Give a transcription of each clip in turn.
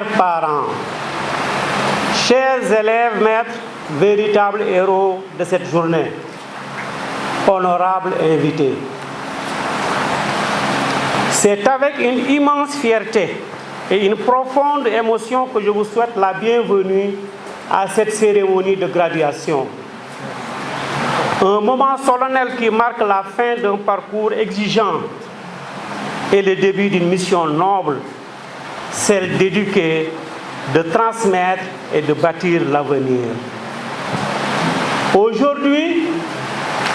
chers parents, chers élèves, maîtres, véritables héros de cette journée, honorables invités, c'est avec une immense fierté et une profonde émotion que je vous souhaite la bienvenue à cette cérémonie de graduation. Un moment solennel qui marque la fin d'un parcours exigeant et le début d'une mission noble, celle d'éduquer, de transmettre et de bâtir l'avenir. Aujourd'hui,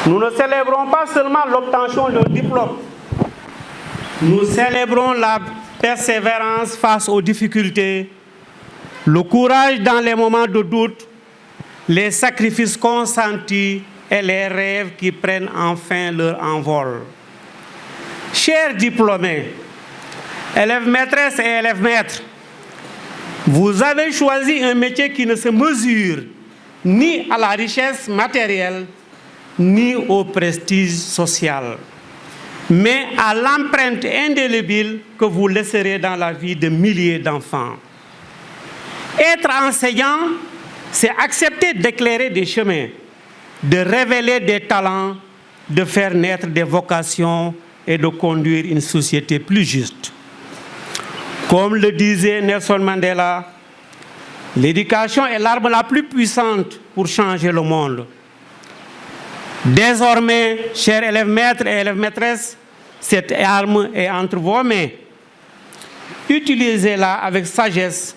nous ne célébrons pas seulement l'obtention d'un diplôme, nous célébrons la persévérance face aux difficultés, le courage dans les moments de doute, les sacrifices consentis et les rêves qui prennent enfin leur envol. Chers diplômés, élèves maîtresses et élèves maîtres, vous avez choisi un métier qui ne se mesure ni à la richesse matérielle, ni au prestige social, mais à l'empreinte indélébile que vous laisserez dans la vie de milliers d'enfants. Être enseignant, c'est accepter d'éclairer des chemins, de révéler des talents, de faire naître des vocations et de conduire une société plus juste. Comme le disait Nelson Mandela, l'éducation est l'arme la plus puissante pour changer le monde. Désormais, chers élèves maîtres et élèves maîtresses, cette arme est entre vos mains. Utilisez-la avec sagesse,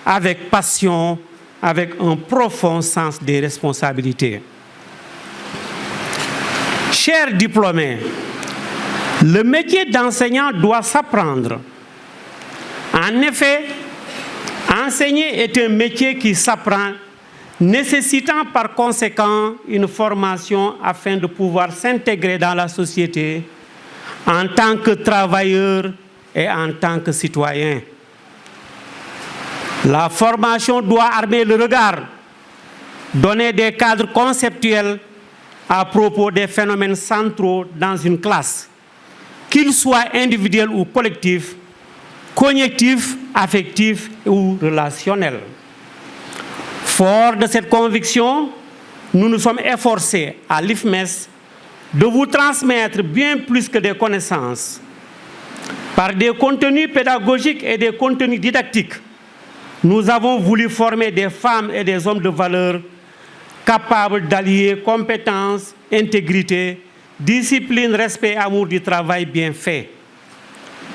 avec passion, avec un profond sens des responsabilités. Chers diplômés, le métier d'enseignant doit s'apprendre. En effet, enseigner est un métier qui s'apprend, nécessitant par conséquent une formation afin de pouvoir s'intégrer dans la société en tant que travailleur et en tant que citoyen. La formation doit armer le regard, donner des cadres conceptuels à propos des phénomènes centraux dans une classe, qu'ils soient individuels ou collectifs, cognitifs, affectifs ou relationnels. Fort de cette conviction, nous nous sommes efforcés à l'IFMES de vous transmettre bien plus que des connaissances. Par des contenus pédagogiques et des contenus didactiques, nous avons voulu former des femmes et des hommes de valeur capables d'allier compétences, intégrité, discipline, respect et amour du travail bien fait.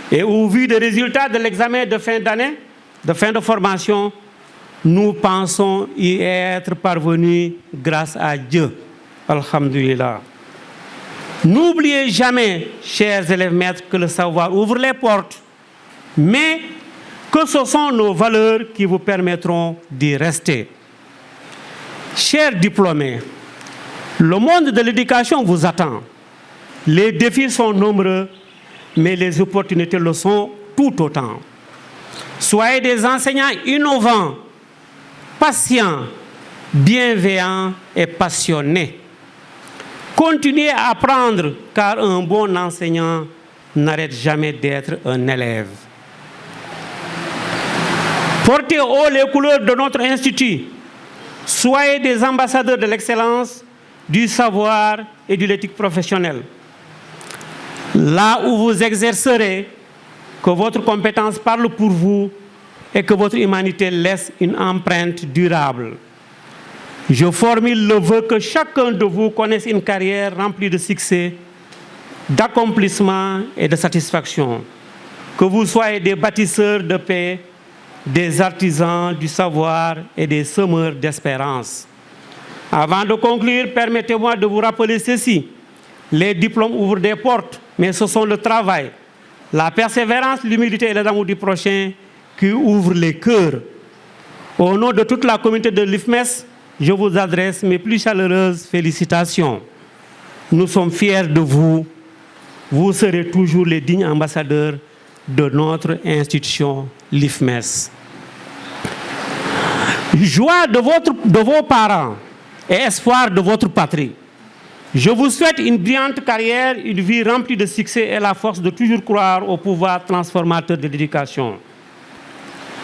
Et au vu des résultats de l'examen de fin d'année, de fin de formation, nous pensons y être parvenus grâce à Dieu. Alhamdulillah. N'oubliez jamais, chers élèves maîtres, que le savoir ouvre les portes, mais que ce sont nos valeurs qui vous permettront d'y rester. Chers diplômés, le monde de l'éducation vous attend. Les défis sont nombreux, mais les opportunités le sont tout autant. Soyez des enseignants innovants, patients, bienveillants et passionnés. Continuez à apprendre, car un bon enseignant n'arrête jamais d'être un élève. Portez haut les couleurs de notre institut. Soyez des ambassadeurs de l'excellence, du savoir et de l'éthique professionnelle. Là où vous exercerez, que votre compétence parle pour vous et que votre humanité laisse une empreinte durable. Je formule le vœu que chacun de vous connaisse une carrière remplie de succès, d'accomplissement et de satisfaction. Que vous soyez des bâtisseurs de paix, des artisans du savoir et des semeurs d'espérance. Avant de conclure, permettez-moi de vous rappeler ceci. Les diplômes ouvrent des portes, mais ce sont le travail, la persévérance, l'humilité et l'amour du prochain qui ouvrent les cœurs. Au nom de toute la communauté de l'IFMES, je vous adresse mes plus chaleureuses félicitations. Nous sommes fiers de vous. Vous serez toujours les dignes ambassadeurs de notre institution, l'IFMES. Joie de vos parents et espoir de votre patrie. Je vous souhaite une brillante carrière, une vie remplie de succès et la force de toujours croire au pouvoir transformateur de l'éducation.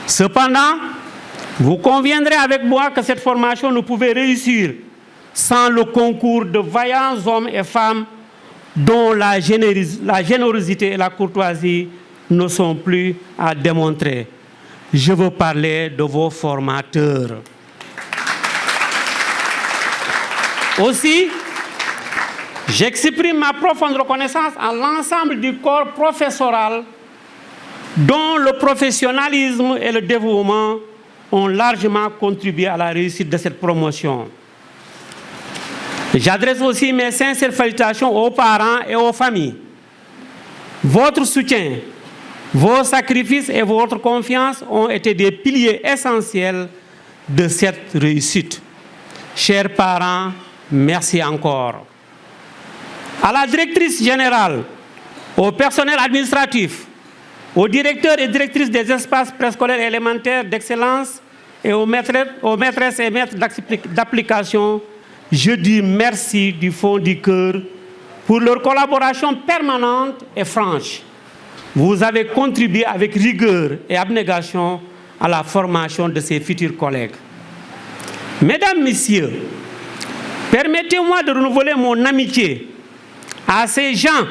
Cependant, vous conviendrez avec moi que cette formation ne pouvait réussir sans le concours de vaillants hommes et femmes dont la générosité et la courtoisie ne sont plus à démontrer. Je veux parler de vos formateurs. Aussi, j'exprime ma profonde reconnaissance à l'ensemble du corps professoral dont le professionnalisme et le dévouement ont largement contribué à la réussite de cette promotion. J'adresse aussi mes sincères félicitations aux parents et aux familles. Votre soutien, vos sacrifices et votre confiance ont été des piliers essentiels de cette réussite. Chers parents, merci encore. À la directrice générale, au personnel administratif, aux directeurs et directrices des espaces préscolaires et élémentaires d'excellence et aux maîtresses et maîtres d'application, je dis merci du fond du cœur pour leur collaboration permanente et franche. Vous avez contribué avec rigueur et abnégation à la formation de ces futurs collègues. Mesdames, Messieurs, permettez-moi de renouveler mon amitié à ces gens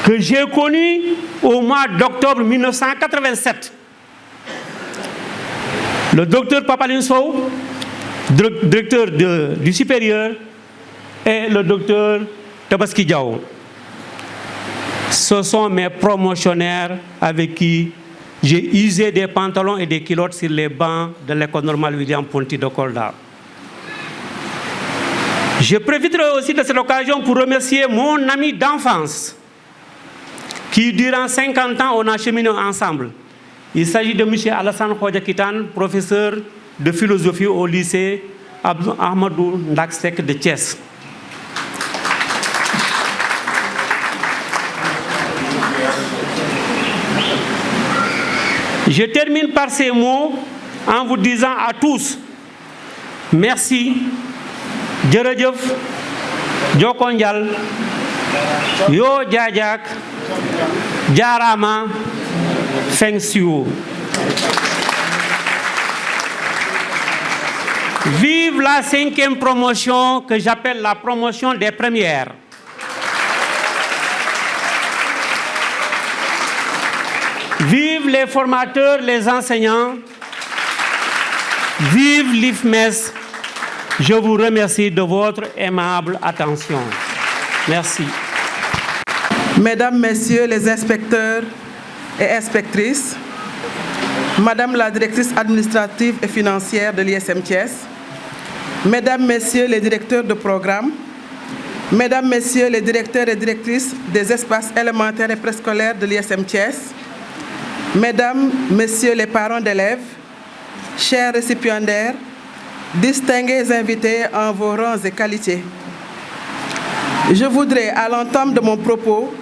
que j'ai connus au mois d'octobre 1987. Le docteur Papaline Sow, directeur du supérieur, et le docteur Tabaski Diaw. Ce sont mes promotionnaires avec qui j'ai usé des pantalons et des culottes sur les bancs de l'école normale William Ponty de Kolda. Je profiterai aussi de cette occasion pour remercier mon ami d'enfance, qui durant 50 ans, on a cheminé ensemble. Il s'agit de M. Alassane Khoudia-Kitane, professeur de philosophie au lycée Ahmadou Ndaksek de Thiès. Je termine par ces mots en vous disant à tous merci, Djeredjeuf, Djokondjal, Yo Djadjak, Djarama, Feng Shui. Vive la 5e promotion que j'appelle la promotion des premières. Vive les formateurs, les enseignants. Vive l'IFMES. Je vous remercie de votre aimable attention. Merci. Mesdames, Messieurs les inspecteurs et inspectrices, Madame la directrice administrative et financière de l'ISM Thiès, Mesdames, Messieurs les directeurs de programme, Mesdames, Messieurs les directeurs et directrices des espaces élémentaires et préscolaires de l'ISM Thiès, Mesdames, Messieurs les parents d'élèves, chers récipiendaires, distingués invités en vos rangs et qualités. Je voudrais, à l'entame de mon propos,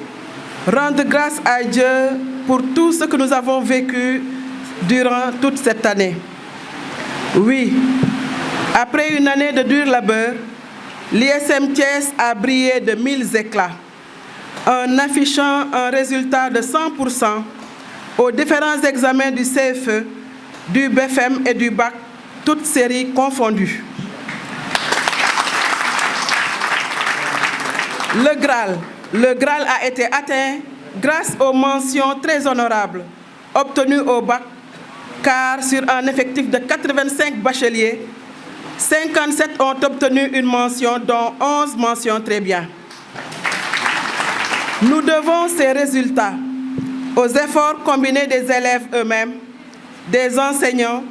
rendre grâce à Dieu pour tout ce que nous avons vécu durant toute cette année. Oui, après une année de dur labeur, l'ISM Thiès a brillé de 1000 éclats, en affichant un résultat de 100% aux différents examens du CFE, du BFM et du BAC, toutes séries confondues. Le Graal a été atteint grâce aux mentions très honorables obtenues au BAC, car sur un effectif de 85 bacheliers, 57 ont obtenu une mention, dont 11 mentions très bien. Nous devons ces résultats aux efforts combinés des élèves eux-mêmes, des enseignants,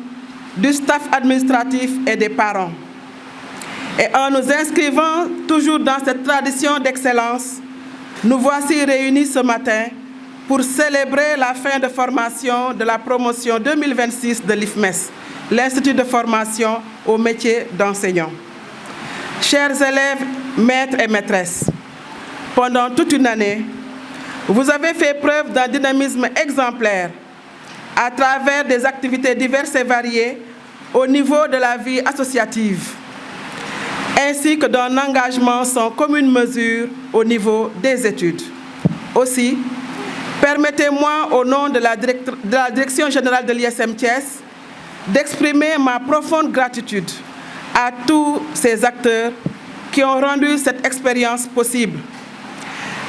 du staff administratif et des parents. Et en nous inscrivant toujours dans cette tradition d'excellence, nous voici réunis ce matin pour célébrer la fin de formation de la promotion 2026 de l'IFMES, l'Institut de formation au métier d'enseignant. Chers élèves, maîtres et maîtresses, pendant toute une année, vous avez fait preuve d'un dynamisme exemplaire à travers des activités diverses et variées au niveau de la vie associative, ainsi que d'un engagement sans commune mesure au niveau des études. Aussi, Permettez-moi, au nom de la Direction générale de l'ISM Thiès, d'exprimer ma profonde gratitude à tous ces acteurs qui ont rendu cette expérience possible.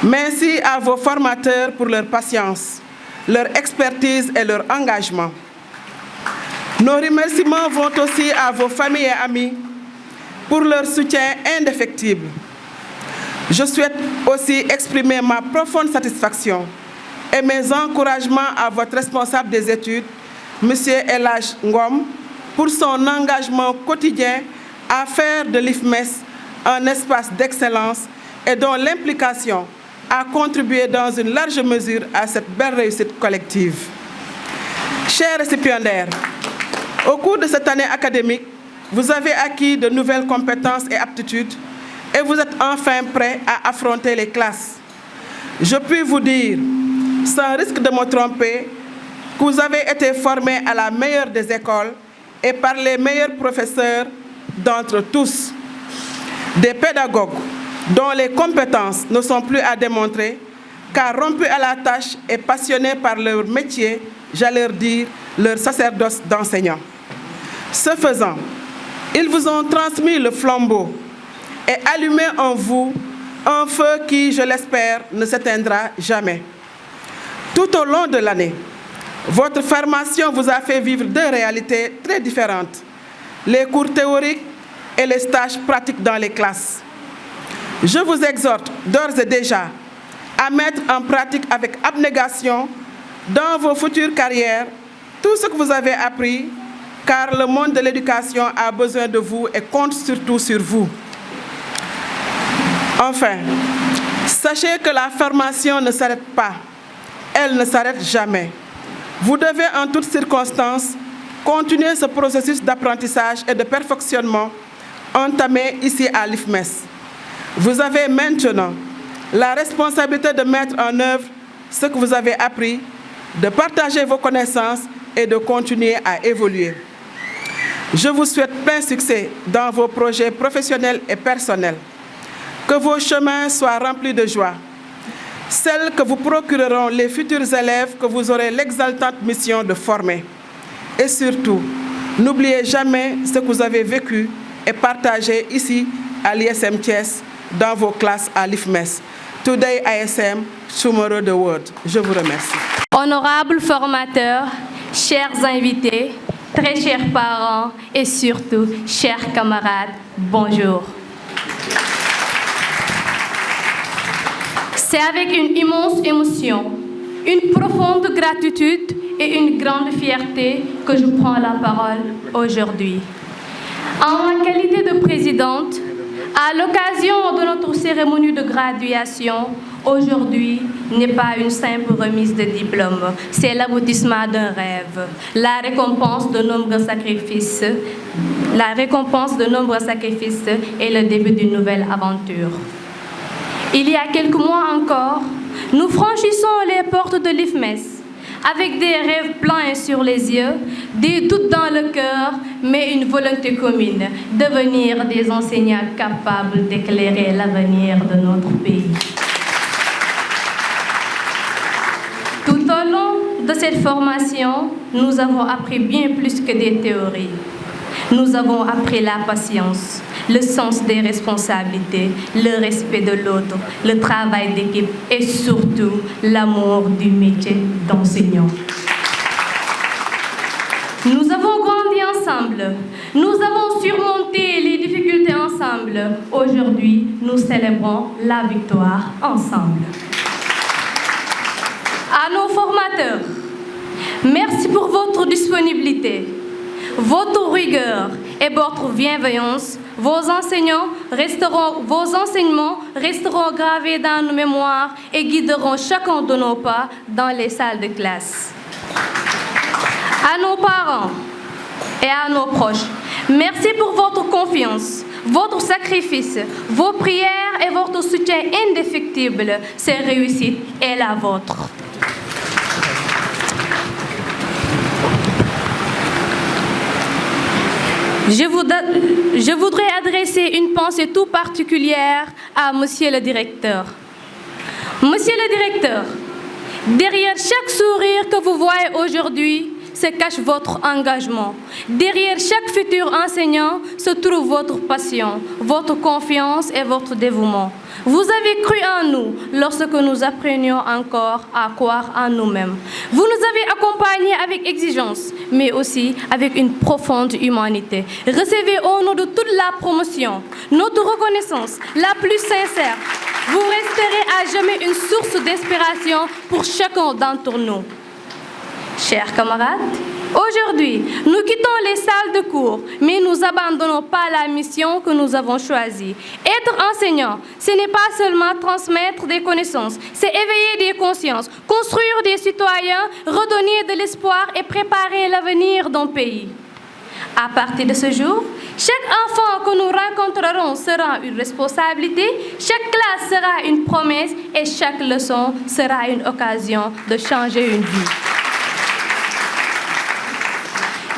Merci à vos formateurs pour leur patience, leur expertise et leur engagement. Nos remerciements vont aussi à vos familles et amis pour leur soutien indéfectible. Je souhaite aussi exprimer ma profonde satisfaction et mes encouragements à votre responsable des études, M. Elhadj Ngom, pour son engagement quotidien à faire de l'IFMES un espace d'excellence et dont l'implication a contribué dans une large mesure à cette belle réussite collective. Chers récipiendaires, au cours de cette année académique, vous avez acquis de nouvelles compétences et aptitudes et vous êtes enfin prêts à affronter les classes. Je puis vous dire, sans risque de me tromper, que vous avez été formés à la meilleure des écoles et par les meilleurs professeurs d'entre tous. Des pédagogues dont les compétences ne sont plus à démontrer, car rompus à la tâche et passionnés par leur métier, j'allais dire leur sacerdoce d'enseignants. Ce faisant, ils vous ont transmis le flambeau et allumé en vous un feu qui, je l'espère, ne s'éteindra jamais. Tout au long de l'année, votre formation vous a fait vivre deux réalités très différentes, les cours théoriques et les stages pratiques dans les classes. Je vous exhorte d'ores et déjà à mettre en pratique avec abnégation dans vos futures carrières tout ce que vous avez appris, car le monde de l'éducation a besoin de vous et compte surtout sur vous. Enfin, sachez que la formation ne s'arrête pas, elle ne s'arrête jamais. Vous devez en toutes circonstances continuer ce processus d'apprentissage et de perfectionnement entamé ici à l'IFMES. Vous avez maintenant la responsabilité de mettre en œuvre ce que vous avez appris, de partager vos connaissances et de continuer à évoluer. Je vous souhaite plein succès dans vos projets professionnels et personnels. Que vos chemins soient remplis de joie, celles que vous procureront les futurs élèves que vous aurez l'exaltante mission de former. Et surtout, n'oubliez jamais ce que vous avez vécu et partagé ici à l'ISM Thiès, dans vos classes à l'IFMES. Today ISM, tomorrow the world. Je vous remercie. Honorables formateurs, chers invités, très chers parents et surtout, chers camarades, bonjour. C'est avec une immense émotion, une profonde gratitude et une grande fierté que je prends la parole aujourd'hui. En ma qualité de présidente, à l'occasion de notre cérémonie de graduation, aujourd'hui n'est pas une simple remise de diplôme, c'est l'aboutissement d'un rêve, la récompense de nombreux sacrifices et le début d'une nouvelle aventure. Il y a quelques mois encore, nous franchissons les portes de l'IFMES avec des rêves pleins sur les yeux, des doutes dans le cœur, mais une volonté commune, devenir des enseignants capables d'éclairer l'avenir de notre pays. Tout au long de cette formation, nous avons appris bien plus que des théories. Nous avons appris la patience, le sens des responsabilités, le respect de l'autre, le travail d'équipe et surtout l'amour du métier d'enseignant. Nous avons grandi ensemble, nous avons surmonté les difficultés ensemble. Aujourd'hui, nous célébrons la victoire ensemble. À nos formateurs, merci pour votre disponibilité, votre rigueur et votre bienveillance. Vos enseignements resteront gravés dans nos mémoires et guideront chacun de nos pas dans les salles de classe. À nos parents et à nos proches, merci pour votre confiance, votre sacrifice, vos prières et votre soutien indéfectible. Cette réussite est la vôtre. Je voudrais adresser une pensée tout particulière à Monsieur le Directeur. Monsieur le Directeur, Derrière chaque sourire que vous voyez aujourd'hui se cache votre engagement. Derrière chaque futur enseignant se trouve votre passion, votre confiance et votre dévouement. Vous avez cru en nous lorsque nous apprenions encore à croire en nous-mêmes. Vous nous avez accompagnés avec exigence, mais aussi avec une profonde humanité. Recevez au nom de toute la promotion notre reconnaissance la plus sincère. Vous resterez à jamais une source d'inspiration pour chacun d'entre nous. Chers camarades, aujourd'hui, nous quittons les salles de cours, mais nous n'abandonnons pas la mission que nous avons choisie. Être enseignant, ce n'est pas seulement transmettre des connaissances, c'est éveiller des consciences, construire des citoyens, redonner de l'espoir et préparer l'avenir d'un pays. À partir de ce jour, chaque enfant que nous rencontrerons sera une responsabilité, chaque classe sera une promesse et chaque leçon sera une occasion de changer une vie.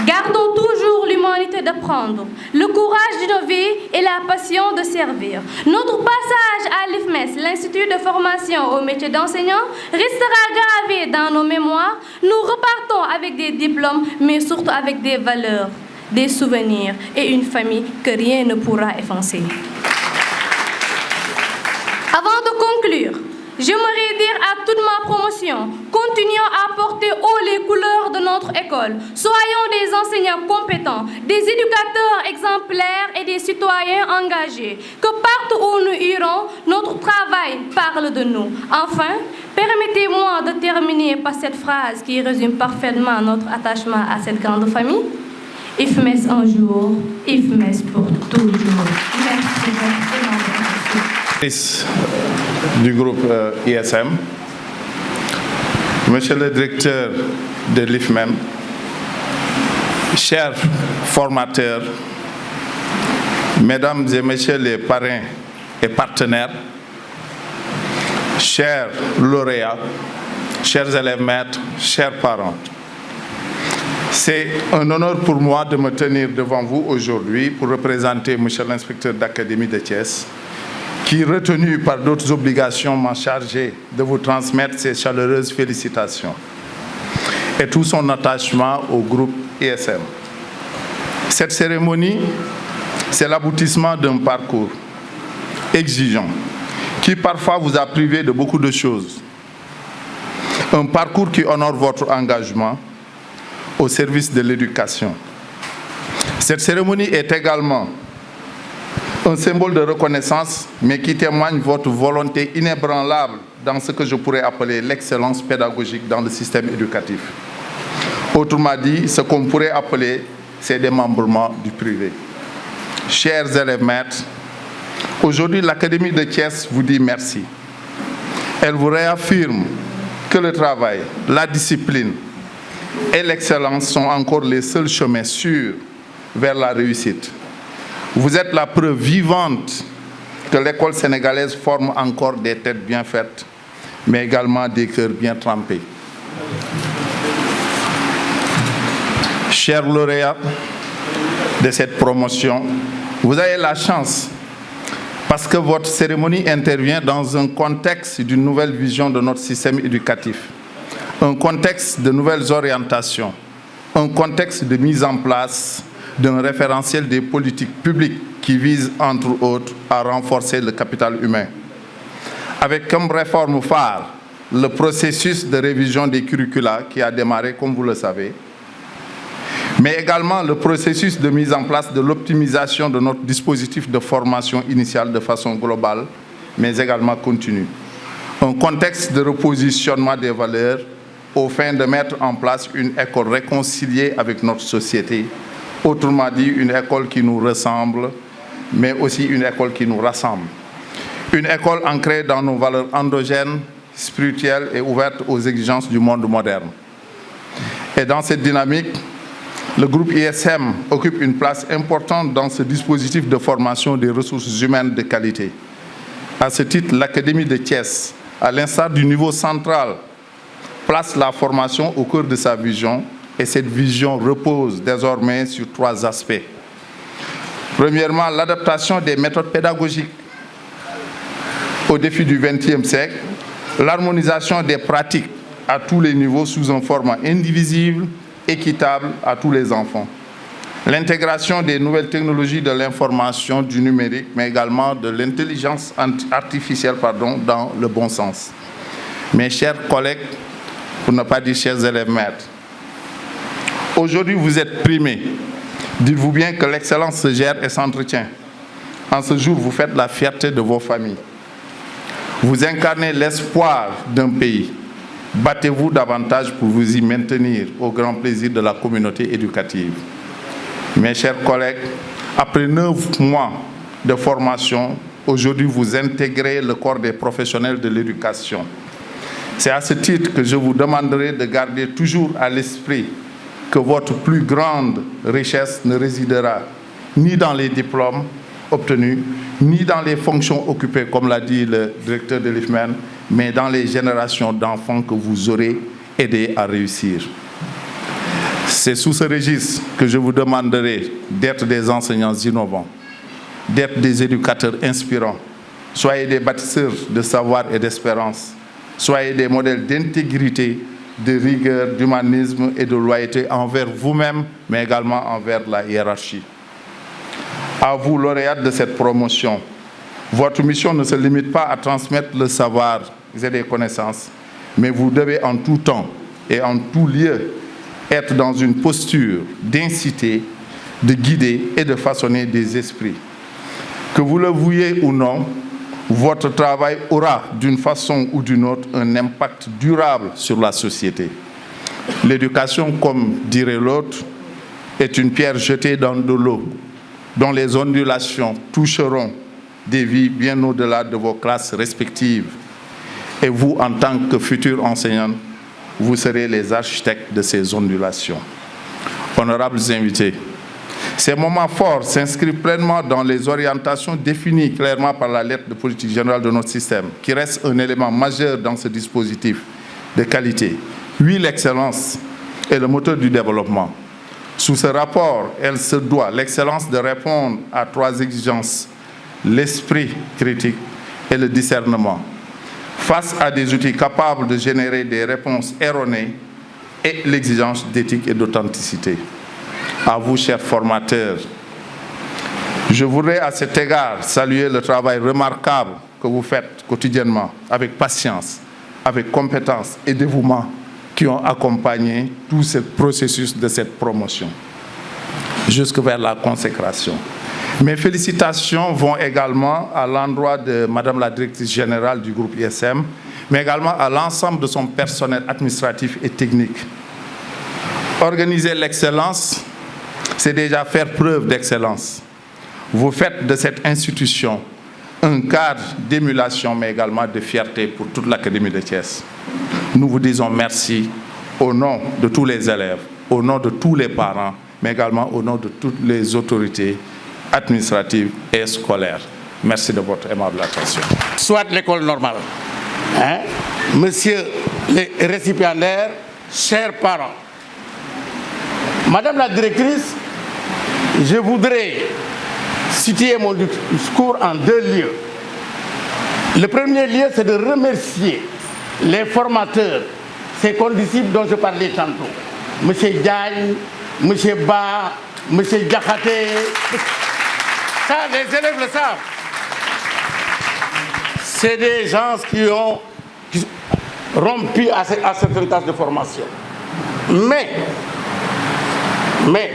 Gardons toujours l'humanité d'apprendre, le courage d'innover et la passion de servir. Notre passage à l'IFMES, l'Institut de formation au métier d'enseignant, restera gravé dans nos mémoires. Nous repartons avec des diplômes, mais surtout avec des valeurs, des souvenirs et une famille que rien ne pourra effacer. Avant de conclure, j'aimerais dire à toute ma promotion, continuons à porter haut les couleurs de notre école. Soyons des enseignants compétents, des éducateurs exemplaires et des citoyens engagés. Que partout où nous irons, notre travail parle de nous. Enfin, permettez-moi de terminer par cette phrase qui résume parfaitement notre attachement à cette grande famille. IFMES un jour, IFMES pour toujours. Merci. Du groupe ISM, Monsieur le directeur de l'IFMEM, chers formateurs, Mesdames et Messieurs les parrains et partenaires, chers lauréats, chers élèves maîtres, chers parents, c'est un honneur pour moi de me tenir devant vous aujourd'hui pour représenter Monsieur l'inspecteur d'académie de Thiès, qui, retenu par d'autres obligations, m'a chargé de vous transmettre ses chaleureuses félicitations et tout son attachement au groupe ISM. Cette cérémonie, c'est l'aboutissement d'un parcours exigeant qui parfois vous a privé de beaucoup de choses. Un parcours qui honore votre engagement au service de l'éducation. Cette cérémonie est également un symbole de reconnaissance, mais qui témoigne votre volonté inébranlable dans ce que je pourrais appeler l'excellence pédagogique dans le système éducatif. Autrement dit, ce qu'on pourrait appeler ces démembrements du privé. Chers élèves maîtres, aujourd'hui l'Académie de Thiès vous dit merci. Elle vous réaffirme que le travail, la discipline et l'excellence sont encore les seuls chemins sûrs vers la réussite. Vous êtes la preuve vivante que l'école sénégalaise forme encore des têtes bien faites, mais également des cœurs bien trempés. Chers lauréats de cette promotion, vous avez la chance parce que votre cérémonie intervient dans un contexte d'une nouvelle vision de notre système éducatif, un contexte de nouvelles orientations, un contexte de mise en place d'un référentiel des politiques publiques qui vise, entre autres, à renforcer le capital humain. Avec comme réforme phare le processus de révision des curricula qui a démarré, comme vous le savez, mais également le processus de mise en place de l'optimisation de notre dispositif de formation initiale de façon globale, mais également continue. Un contexte de repositionnement des valeurs au fin de mettre en place une école réconciliée avec notre société. Autrement dit, une école qui nous ressemble, mais aussi une école qui nous rassemble. Une école ancrée dans nos valeurs endogènes, spirituelles et ouverte aux exigences du monde moderne. Et dans cette dynamique, le groupe ISM occupe une place importante dans ce dispositif de formation des ressources humaines de qualité. À ce titre, l'Académie de Thiès, à l'instar du niveau central, place la formation au cœur de sa vision. Et cette vision repose désormais sur 3 aspects. Premièrement, l'adaptation des méthodes pédagogiques aux défis du XXe siècle, l'harmonisation des pratiques à tous les niveaux sous un format indivisible, équitable à tous les enfants. L'intégration des nouvelles technologies de l'information, du numérique, mais également de l'intelligence artificielle dans le bon sens. Mes chers collègues, pour ne pas dire chers élèves maîtres, aujourd'hui vous êtes primés. Dites-vous bien que l'excellence se gère et s'entretient. En ce jour, vous faites la fierté de vos familles. Vous incarnez l'espoir d'un pays. Battez-vous davantage pour vous y maintenir au grand plaisir de la communauté éducative. Mes chers collègues, après 9 mois de formation, aujourd'hui vous intégrez le corps des professionnels de l'éducation. C'est à ce titre que je vous demanderai de garder toujours à l'esprit que votre plus grande richesse ne résidera ni dans les diplômes obtenus, ni dans les fonctions occupées, comme l'a dit le directeur de l'IFMEN, mais dans les générations d'enfants que vous aurez aidés à réussir. C'est sous ce registre que je vous demanderai d'être des enseignants innovants, d'être des éducateurs inspirants. Soyez des bâtisseurs de savoir et d'espérance. Soyez des modèles d'intégrité, de rigueur, d'humanisme et de loyauté envers vous-même, mais également envers la hiérarchie. À vous, lauréates de cette promotion, votre mission ne se limite pas à transmettre le savoir et des connaissances, mais vous devez en tout temps et en tout lieu être dans une posture d'inciter, de guider et de façonner des esprits. Que vous le vouliez ou non, votre travail aura d'une façon ou d'une autre un impact durable sur la société. L'éducation, comme dirait l'autre, est une pierre jetée dans de l'eau, dont les ondulations toucheront des vies bien au-delà de vos classes respectives. Et vous, en tant que futurs enseignants, vous serez les architectes de ces ondulations. Honorables invités, ces moments forts s'inscrivent pleinement dans les orientations définies clairement par la lettre de politique générale de notre système, qui reste un élément majeur dans ce dispositif de qualité. Oui, l'excellence est le moteur du développement. Sous ce rapport, elle se doit, l'excellence, de répondre à 3 exigences: l'esprit critique et le discernement, face à des outils capables de générer des réponses erronées, et l'exigence d'éthique et d'authenticité. À vous, chers formateurs, je voudrais à cet égard saluer le travail remarquable que vous faites quotidiennement, avec patience, avec compétence et dévouement, qui ont accompagné tout ce processus de cette promotion, jusque vers la consécration. Mes félicitations vont également à l'endroit de Madame la Directrice Générale du groupe ISM, mais également à l'ensemble de son personnel administratif et technique. Organiser l'excellence, c'est déjà faire preuve d'excellence. Vous faites de cette institution un cadre d'émulation, mais également de fierté pour toute l'Académie de Thiès. Nous vous disons merci au nom de tous les élèves, au nom de tous les parents, mais également au nom de toutes les autorités administratives et scolaires. Merci de votre aimable attention. Soit l'école normale. Monsieur les récipiendaires, chers parents, Madame la directrice, je voudrais situer mon discours en 2 lieux. Le premier lieu, c'est de remercier les formateurs, ces condisciples dont je parlais tantôt. Monsieur Diagne, Monsieur Ba, Monsieur Diakhaté. Ça, les élèves le savent. C'est des gens qui ont rompu à certaines tâches de formation. Mais,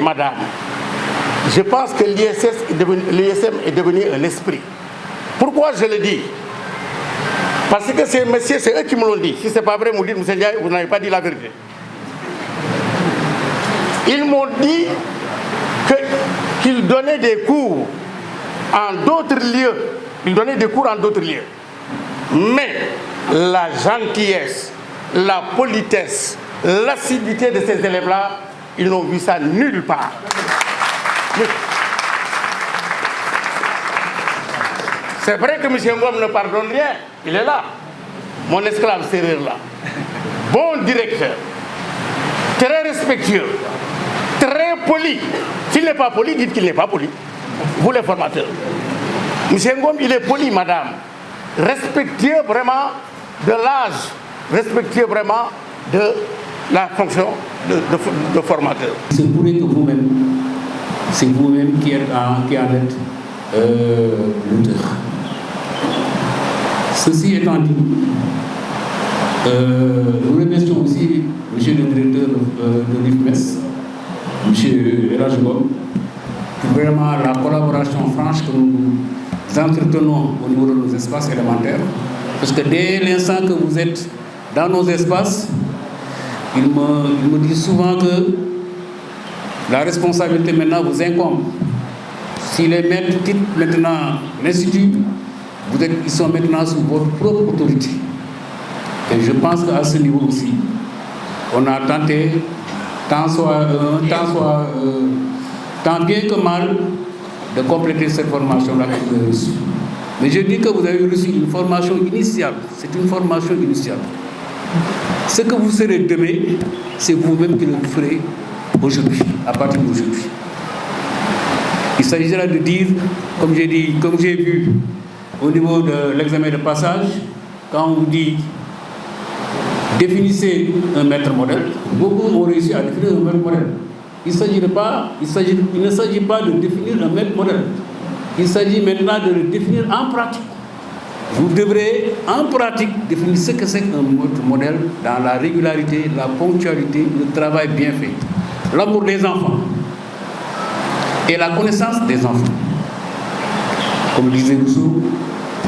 madame, je pense que l'ISM est devenu un esprit. Pourquoi je le dis? Parce que ces messieurs, c'est eux qui me l'ont dit. Si ce n'est pas vrai, vous dites, monsieur Ndiaye, vous n'avez pas dit la vérité. Ils m'ont dit qu'ils donnaient des cours en d'autres lieux. Ils donnaient des cours en d'autres lieux. Mais la gentillesse, la politesse, l'assiduité de ces élèves-là, ils n'ont vu ça nulle part. C'est vrai que M. Ngom ne pardonne rien, il est là, mon esclave sérère là. Bon directeur, très respectueux, très poli. S'il n'est pas poli, dites qu'il n'est pas poli. Vous les formateurs. M. Ngom, il est poli, madame. Respectueux vraiment de l'âge, respectueux vraiment de la fonction de formateur. Il se pourrait que vous-même, c'est vous-même qui en êtes l'auteur. Ceci étant dit, nous remercions aussi M. le directeur de l'IFMES, M. Elajogom, pour vraiment la collaboration franche que nous entretenons au niveau de nos espaces élémentaires. Parce que dès l'instant que vous êtes dans nos espaces, il me dit souvent que la responsabilité maintenant vous incombe. Si les maîtres quittent maintenant l'Institut, ils sont maintenant sous votre propre autorité. Et je pense qu'à ce niveau aussi, on a tenté, tant bien que mal, de compléter cette formation-là que vous avez reçue. Mais je dis que vous avez reçu une formation initiale. C'est une formation initiale. Ce que vous serez demain, c'est vous-même qui le ferez aujourd'hui, à partir d'aujourd'hui. Il s'agira de dire, comme j'ai vu au niveau de l'examen de passage, quand on vous dit définissez un maître modèle, beaucoup ont réussi à définir un maître modèle. Il ne s'agit pas de définir un maître modèle. Il s'agit maintenant de le définir en pratique. Vous devrez en pratique définir ce que c'est qu'un maître modèle dans la régularité, la ponctualité, le travail bien fait, l'amour des enfants et la connaissance des enfants. Comme disait Rousseau,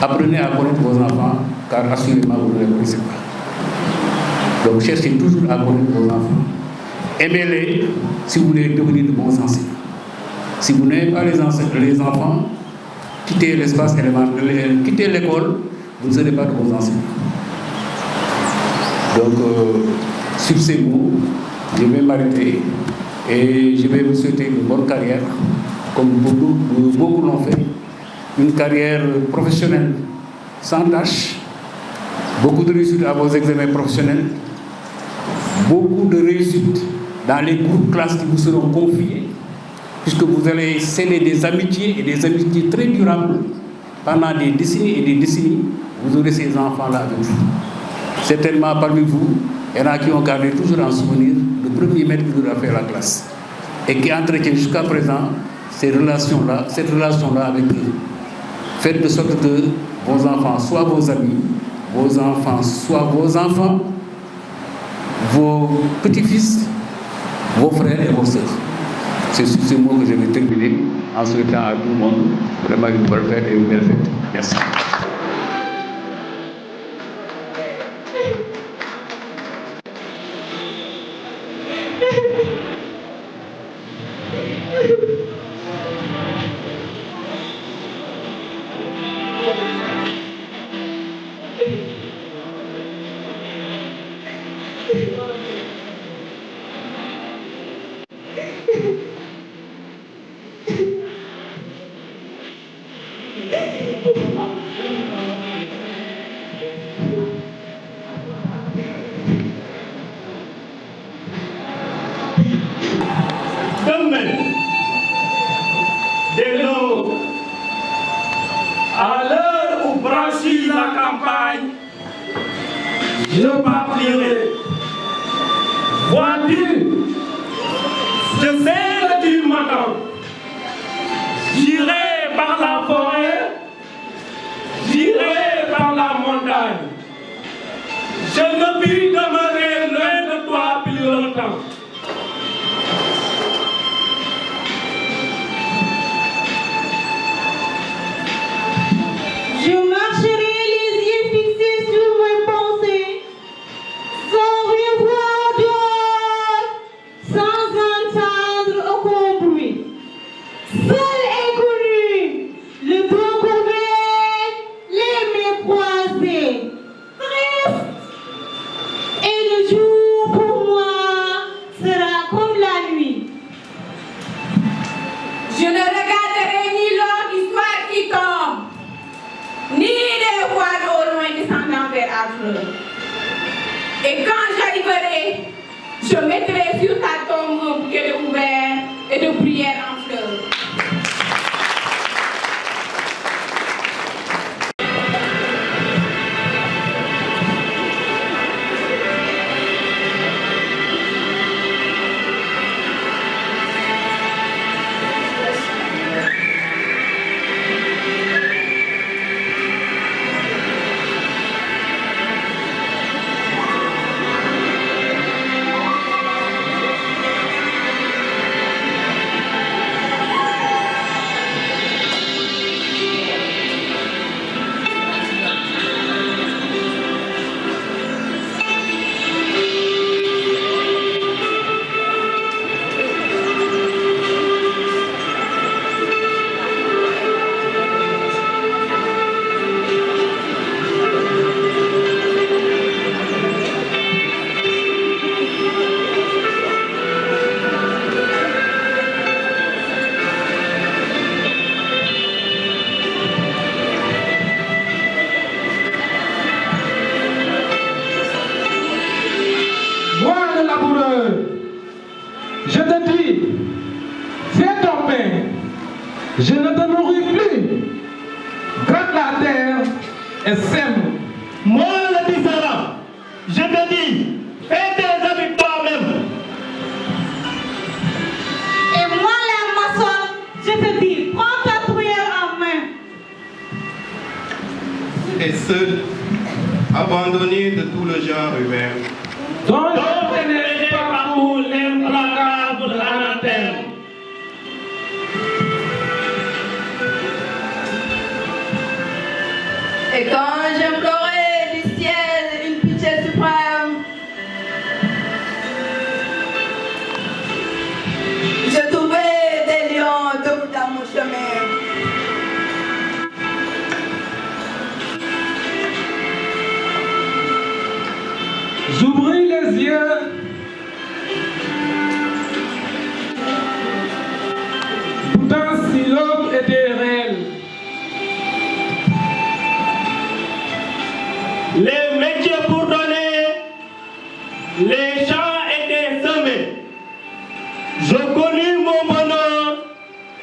apprenez à connaître vos enfants, car assurément vous ne les connaissez pas. Donc cherchez toujours à connaître vos enfants. Aimez-les si vous voulez devenir de bons enseignants. Si vous n'aimez pas les enfants, quittez l'espace élémentaire, quittez l'école, vous ne serez pas de bons enseignants. Donc, sur ces mots, je vais m'arrêter et je vais vous souhaiter une bonne carrière, comme beaucoup l'ont fait. Une carrière professionnelle sans tâche, beaucoup de réussite à vos examens professionnels, beaucoup de réussite dans les groupes classes qui vous seront confiés, puisque vous allez sceller des amitiés et des amitiés très durables pendant des décennies et des décennies. Vous aurez ces enfants-là avec vous. Certainement parmi vous, il y en a qui ont gardé toujours en souvenir le premier maître qui leur a fait la classe et qui entretiennent jusqu'à présent cette relation-là avec eux. Faites de sorte que vos enfants soient vos amis, vos enfants soient vos enfants, vos petits-fils, vos frères et vos sœurs. C'est sur ces mots que je vais terminer en souhaitant à tout le monde vraiment une bonne fête et une belle fête. Merci. Demain, dès lors, à l'heure où franchit la campagne, je partirai. Vois-tu, je sais que tu m'attends. J'irai par la forêt, j'irai par la montagne. Je ne puis demeurer loin de toi plus longtemps. Je marcherai les yeux fixés sur mes pensées, sans revoir dehors, sans entendre aucun bruit. Seul inconnu, le dos couvert, les mains croisées, triste. Et le jour pour moi sera comme la nuit. Je ne regarderai ni l'heure du soir qui tombe, ni les voiles au loin descendant vers Affreux. Et quand j'arriverai, je mettrai sur ta tombe un bouquet de couverts et de prières en fleurs. Je ne te nourris plus. Quand la terre est saine. Moi, le Bissara, je te dis, fais tes habits toi-même. Et moi, la maçonne, je te dis, prends ta prière en main. Et seul, abandonné de tout le genre humain. Donc, je n'ai pas pour l'implacable anathème. Et quand j'implorais du ciel une pitié suprême, je trouvais des lions debout dans mon chemin. J'ouvris les yeux. Pourtant, si l'homme était réel. Les métiers pour donner, les champs étaient semés. Je connus mon bonheur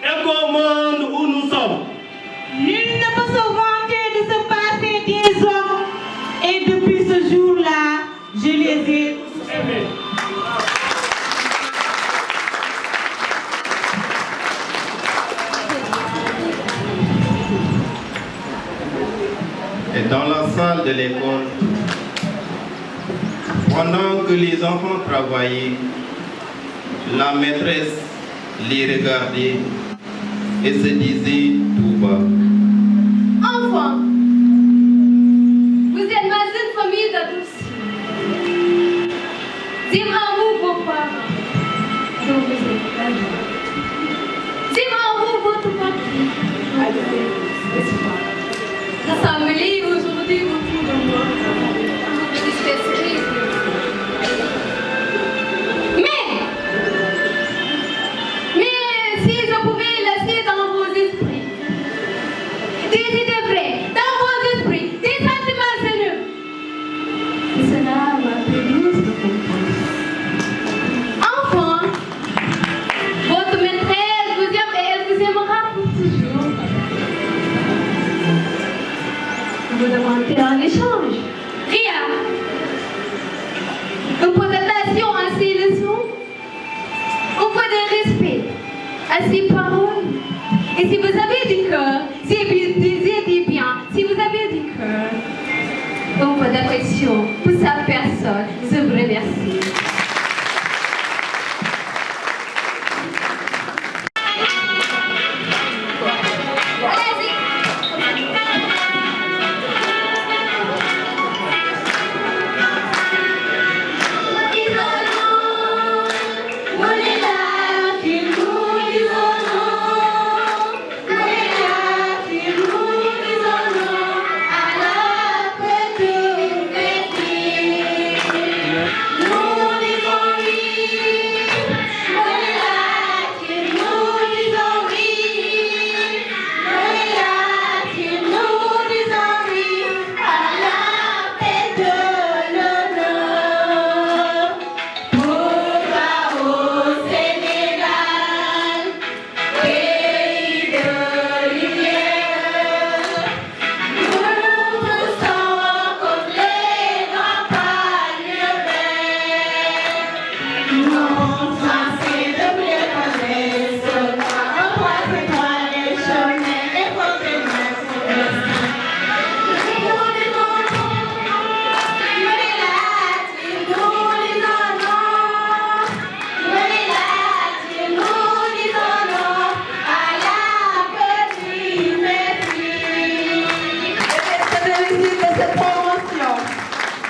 et qu'au monde où nous sommes. Nul ne peut se vanter de se passer des hommes. Et depuis ce jour-là, je les ai tous aimés. Et dans la salle de l'école, pendant que les enfants travaillaient, la maîtresse les regardait et se disait tout bas. Enfants, vous êtes dans une famille d'adoption. Dis-moi vous vos parents, dont vous êtes la joie. Dis-moi vous votre patrie, l'espoir. Rassemblés aujourd'hui autour de moi, je disperserai. Mais si je pouvais laisser dans vos esprits des idées vraies, dans vos esprits, des sentiments sérieux, et cela m'appelle de comprendre. Enfant, votre maîtresse vous aime et elle vous aimera pour toujours. Vous demandez un échange. Rien. Un peu d'attention à ces leçons. Un peu de respect à ces paroles. Et si vous avez du cœur, si vous désirez bien, si vous avez du cœur, un peu d'affection pour sa personne, je vous remercie.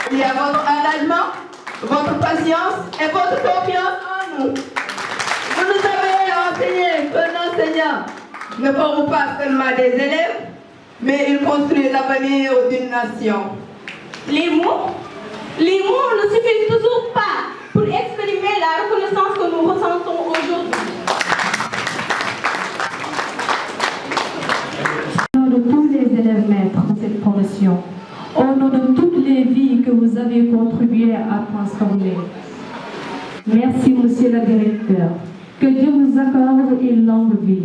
Il y a votre engagement, votre patience et votre confiance en nous. Vous nous avez enseigné que l'enseignant ne forme pas seulement des élèves, mais il construit l'avenir d'une nation. Les mots ne suffisent toujours pas pour exprimer la reconnaissance que nous ressentons aujourd'hui. Au nom de tous les élèves maîtres de cette promotion, au nom de toutes les vies que vous avez contribué à transformer. Merci, monsieur le directeur. Que Dieu vous accorde une longue vie,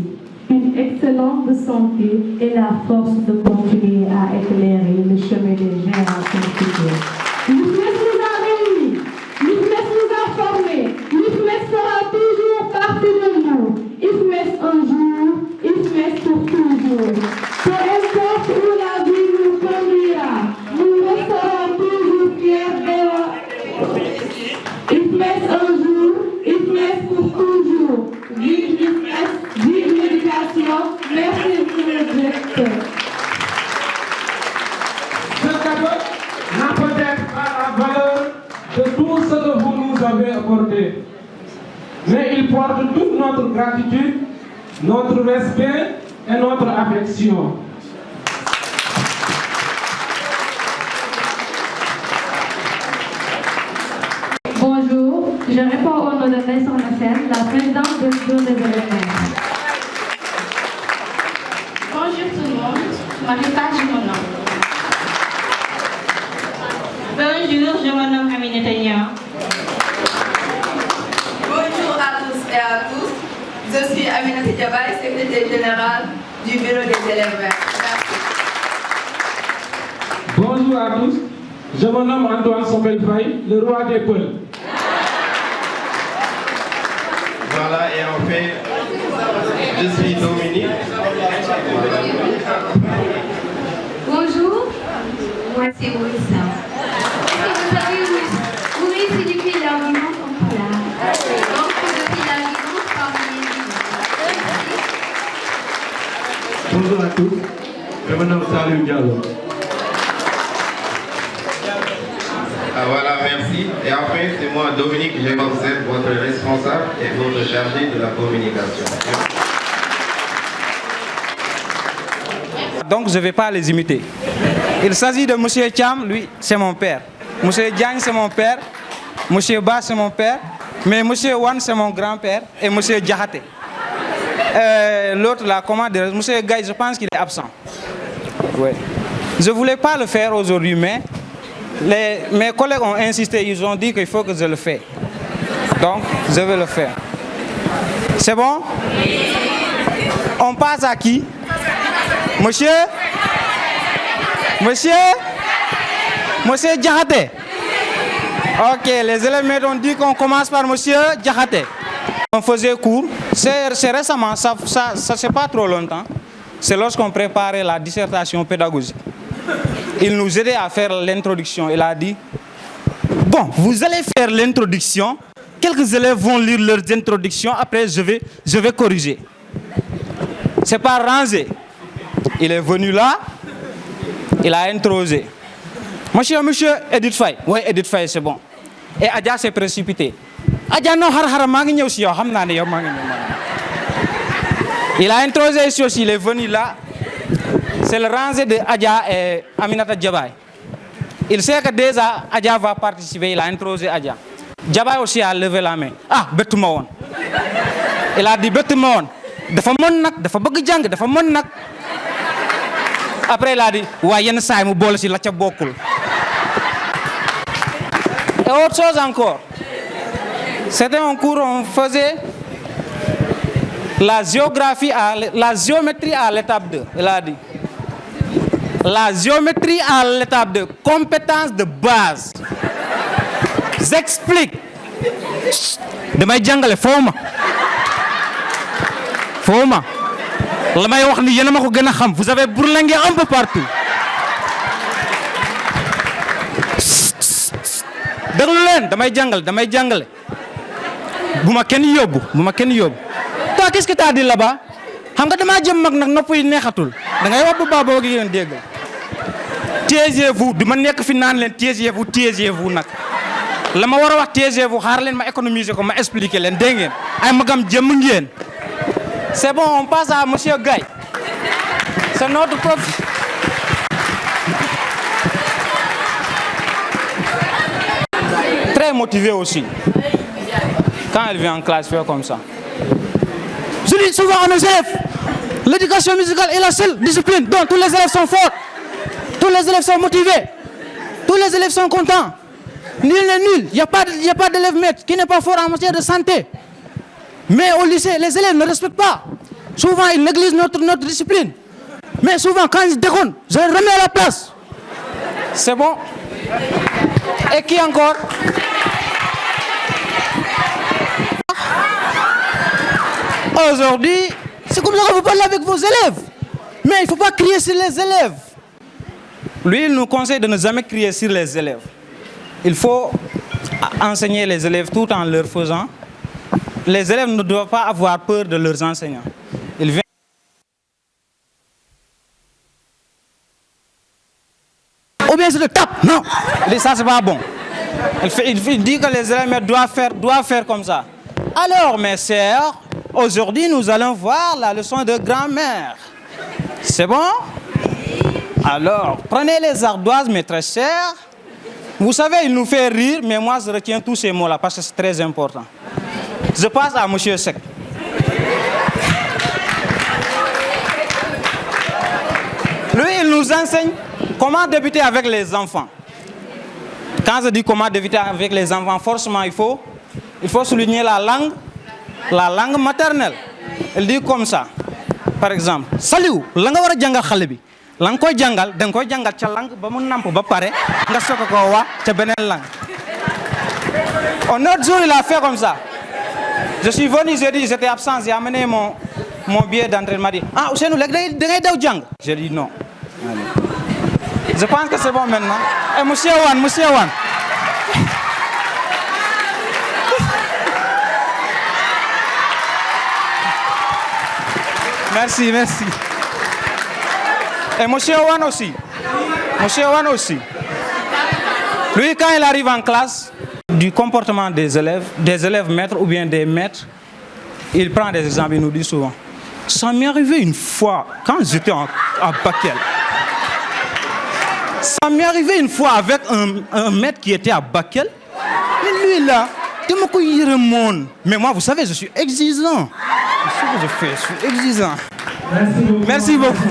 une excellente santé et la force de continuer à éclairer le chemin des générations futures. L'IFMES nous a réunis, l'IFMES nous a formés, l'IFMES sera toujours partie de nous. IFMES un jour, IFMES pour toujours. Peu importe où la vie nous conduira, nous resterons toujours fiers de IFMES un jour, IFMES pour toujours. Vive l'IFMES, vive l'éducation. Merci, monsieur le directeur. Ce cadeau n'a peut-être pas la valeur de tout ce que vous nous avez apporté, mais il porte toute notre gratitude, notre respect et notre affection. Bonjour, je réponds au nom de Vincent Lassène, la présidente de bureau des élèves. Bonjour tout le monde, Marita, je me nomme. Bonjour, je me nomme Aminata Nia. Bonjour à tous et à tous. Je suis Aminata Diabaye, secrétaire générale du bureau des élèves. Merci. Bonjour à tous, je me nomme Antoine Sobel-Faye, le roi des Peuls. Voilà, et enfin, je suis Dominique. Bonjour, moi c'est Wissa. Vous savez, Maurice et depuis l'environnement sont pas là. Donc, depuis l'environnement, parmi les Bonjour à tous, je me nomme Salim Diallo. Ah, voilà, merci. Et enfin, c'est moi, Dominique Géborzel, votre responsable et votre chargé de la communication. Donc je ne vais pas les imiter. Il s'agit de M. Thiam, lui, c'est mon père. M. Diagne, c'est mon père. M. Ba, c'est mon père. Mais M. Wan, c'est mon grand-père. Et M. Diakhaté. L'autre, là, comment dire, M. Gaye, je pense qu'il est absent. Ouais. Je ne voulais pas le faire aujourd'hui, mais mes collègues ont insisté. Ils ont dit qu'il faut que je le fasse. Donc, je vais le faire. C'est bon? On passe à qui? Monsieur Diakhaté. Ok, les élèves ont dit qu'on commence par Monsieur Diakhaté. On faisait cours, c'est récemment, ça c'est pas trop longtemps. C'est lorsqu'on préparait la dissertation pédagogique. Il nous aidait à faire l'introduction. Il a dit, bon, vous allez faire l'introduction, quelques élèves vont lire leurs introductions, après je vais corriger. C'est pas rangé. Il est venu là, il a introsé. Monsieur Edith Faye. Oui, Edith Faye, c'est bon. Et Adja s'est précipité. Adja, non, il a introsé ici aussi, il est venu là. C'est le rangé de Adja et Aminata Diabaye. Il sait que déjà Adja va participer, il a introsé Adja. Diabaye aussi a levé la main. Ah, Betumawon. Il a dit Betumawon. Dafa mon nak, dafa bëgg jàng, dafa mon nak. Après il a dit ouais, yenn saay mu boole si la ca bokkul. Et autre chose encore. C'était un cours où on faisait la géométrie à l'étape 2. Il a dit la géométrie à l'étape 2, compétence de base. J'explique. Damay jàngale fawma. Fawma. La may wax ni yéen a ma ko gën a xam. Vous avez bourlingué un peu partout. Déglu leen damay jàngale. Bu ma kenn yóbbu. Toi, qu'est-ce que tu as dit là-bas? Xam nga dama jëm mag nag nopp yi neexatul. Da ngay wax bu baax boo gi ngeen dégg. Taisez-vous, du ma nekk fi naan leen taisez-vous nag. La ma war a wax taisez-vous xaar leen ma économiser ko ma expliquer leen dégg ngeen. Ay magam jëm ngeen. C'est bon, on passe à Monsieur Gaye. C'est notre prof. Très motivé aussi. Quand elle vient en classe, fait comme ça. Je dis souvent à nos élèves, l'éducation musicale est la seule discipline dont tous les élèves sont forts. Tous les élèves sont motivés. Tous les élèves sont contents. Nul n'est nul. Il n'y a pas d'élève maître qui n'est pas fort en matière de santé. Mais au lycée, les élèves ne respectent pas. Souvent, ils négligent notre discipline. Mais souvent, quand ils déconnent, je les remets à la place. C'est bon? Et qui encore? Aujourd'hui, c'est comme ça que vous parlez avec vos élèves. Mais il ne faut pas crier sur les élèves. Lui, il nous conseille de ne jamais crier sur les élèves. Il faut enseigner les élèves tout en leur faisant. Les élèves ne doivent pas avoir peur de leurs enseignants. Il vient ou bien je le tape. Non, ça c'est pas bon. Il dit que les élèves doivent faire comme ça. Alors mes sœurs, aujourd'hui nous allons voir la leçon de grammaire. C'est bon? Alors, prenez les ardoises, mes très chers. Vous savez, il nous fait rire, mais moi je retiens tous ces mots-là parce que c'est très important. Je passe à M. Sek. Lui, il nous enseigne comment débuter avec les enfants. Quand je dis comment débuter avec les enfants, forcément il faut souligner la langue maternelle. Il dit comme ça. Par exemple, salut, langa wara jangal xalé bi. Lang koy jangal, dang koy jangal ca langue ba mu namp ba paré, nga soko ko wa ca benen langue. Un autre jour, il a fait comme ça. Je suis venu, j'ai dit, j'étais absent, j'ai amené mon billet d'entrée. Il m'a dit, ah, Ousseynou, j'ai dit non. Allez. Je pense que c'est bon maintenant. Eh, monsieur Wan. Merci. Et monsieur Wan aussi. Lui, quand il arrive en classe, du comportement des élèves maîtres ou bien des maîtres, il prend des exemples, il nous dit souvent. Ça m'est arrivé une fois, quand j'étais à Bakel. Ça m'est arrivé une fois avec un maître qui était à Bakel. Mais lui là, il me remonte. Mais moi, vous savez, je suis exigeant. Je suis exigeant. Merci beaucoup.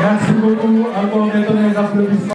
Merci beaucoup. Encore mettons les applaudissements.